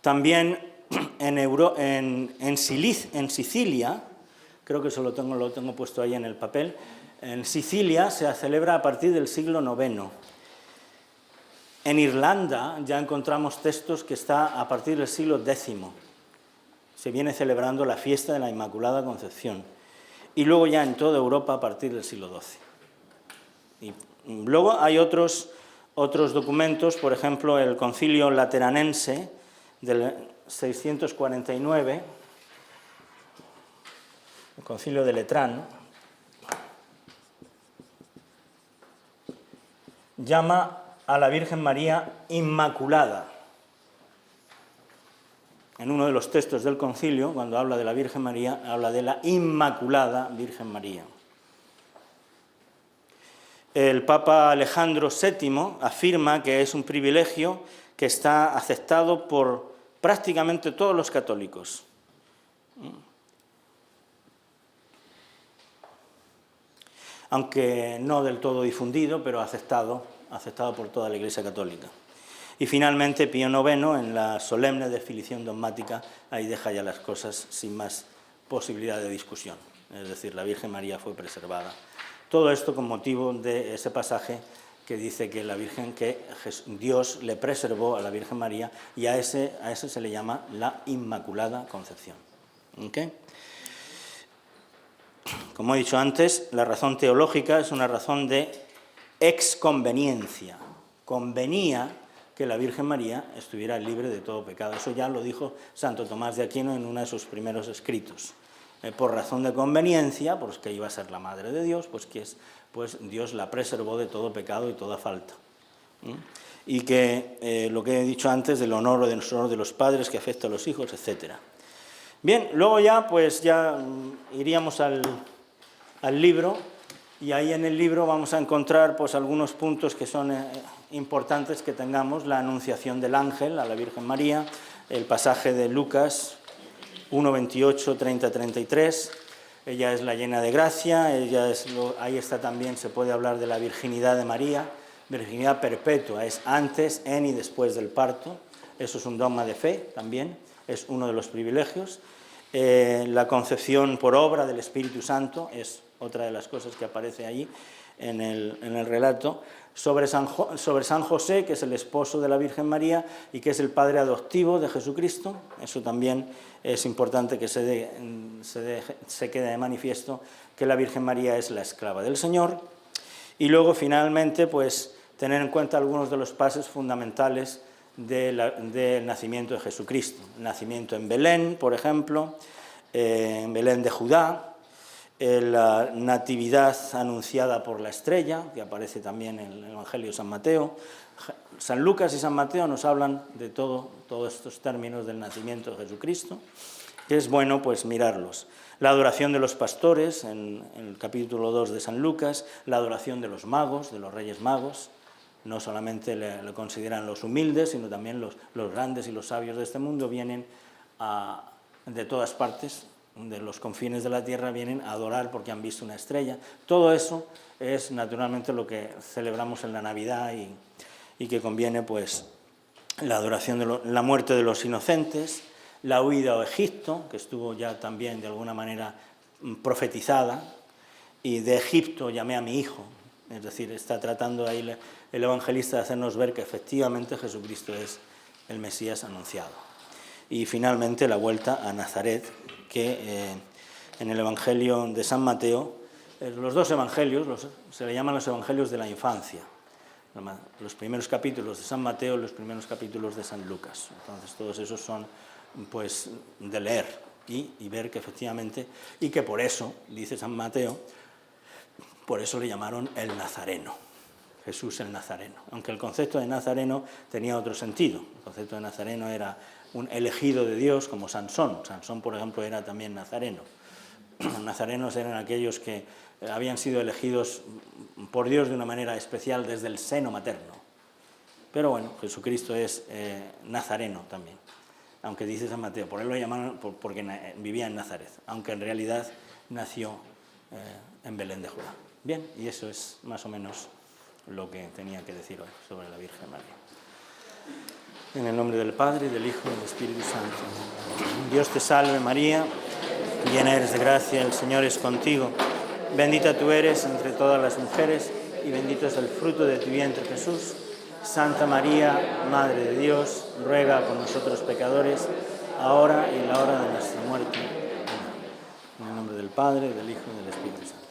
También en Sicilia, creo que eso lo tengo puesto ahí en el papel, en Sicilia se celebra a partir del siglo IX. En Irlanda ya encontramos textos que está a partir del siglo X. Se viene celebrando la fiesta de la Inmaculada Concepción. Y luego ya en toda Europa a partir del siglo XII. Y luego hay otros documentos, por ejemplo, el Concilio Lateranense del 649, el Concilio de Letrán, llama a la Virgen María Inmaculada. En uno de los textos del concilio, cuando habla de la Virgen María, habla de la Inmaculada Virgen María. El Papa Alejandro VII afirma que es un privilegio que está aceptado por prácticamente todos los católicos. Aunque no del todo difundido, pero aceptado por toda la Iglesia Católica. Y finalmente Pío IX, en la solemne definición dogmática, ahí deja ya las cosas sin más posibilidad de discusión. Es decir, la Virgen María fue preservada. Todo esto con motivo de ese pasaje que dice que Dios le preservó a la Virgen María, y a ese se le llama la Inmaculada Concepción. ¿Okay? Como he dicho antes, la razón teológica es una razón de exconveniencia. Convenía que la Virgen María estuviera libre de todo pecado. Eso ya lo dijo Santo Tomás de Aquino en uno de sus primeros escritos. Por razón de conveniencia, pues que iba a ser la Madre de Dios, pues Dios la preservó de todo pecado y toda falta. Y que lo que he dicho antes del honor o deshonor de los padres que afecta a los hijos, etc. Bien, luego ya iríamos al libro, y ahí en el libro vamos a encontrar pues algunos puntos que son importantes que tengamos: la anunciación del ángel a la Virgen María, el pasaje de Lucas 1, 28, 30, 33, ella es la llena de gracia, ahí está también, se puede hablar de la virginidad de María, virginidad perpetua, es antes, en y después del parto, eso es un dogma de fe también, es uno de los privilegios. La concepción por obra del Espíritu Santo es otra de las cosas que aparece allí en el relato. Sobre San José, que es el esposo de la Virgen María y que es el padre adoptivo de Jesucristo, eso también es importante que se quede de manifiesto, que la Virgen María es la esclava del Señor. Y luego, finalmente, pues tener en cuenta algunos de los pasos fundamentales del nacimiento de Jesucristo. El nacimiento en Belén, por ejemplo, en Belén de Judá, la natividad anunciada por la estrella, que aparece también en el Evangelio de San Mateo. San Lucas y San Mateo nos hablan de todos estos términos del nacimiento de Jesucristo, que es bueno pues mirarlos. La adoración de los pastores, en el capítulo 2 de San Lucas, la adoración de los magos, de los reyes magos. No solamente le consideran los humildes, sino también los grandes y los sabios de este mundo vienen de todas partes, de los confines de la tierra, vienen a adorar porque han visto una estrella. Todo eso es naturalmente lo que celebramos en la Navidad y que conviene pues la adoración la muerte de los inocentes, la huida a Egipto, que estuvo ya también de alguna manera profetizada, y de Egipto llamé a mi hijo. Es decir, está tratando ahí el evangelista de hacernos ver que efectivamente Jesucristo es el Mesías anunciado. Y finalmente la vuelta a Nazaret, que en el Evangelio de San Mateo, los dos evangelios se le llaman los evangelios de la infancia. Los primeros capítulos de San Mateo y los primeros capítulos de San Lucas. Entonces todos esos son pues de leer y ver que efectivamente, y que por eso, dice San Mateo, por eso le llamaron el Nazareno, Jesús el Nazareno, aunque el concepto de Nazareno tenía otro sentido. El concepto de Nazareno era un elegido de Dios, como Sansón. Sansón, por ejemplo, era también nazareno. Los nazarenos eran aquellos que habían sido elegidos por Dios de una manera especial desde el seno materno. Pero bueno, Jesucristo es nazareno también, aunque dice San Mateo, por él lo llamaron porque vivía en Nazaret, aunque en realidad nació en Belén de Judá. Bien, y eso es más o menos lo que tenía que decir hoy sobre la Virgen María. En el nombre del Padre, del Hijo y del Espíritu Santo. Dios te salve María, llena eres de gracia, el Señor es contigo. Bendita tú eres entre todas las mujeres y bendito es el fruto de tu vientre Jesús. Santa María, Madre de Dios, ruega por nosotros pecadores, ahora y en la hora de nuestra muerte. En el nombre del Padre, del Hijo y del Espíritu Santo.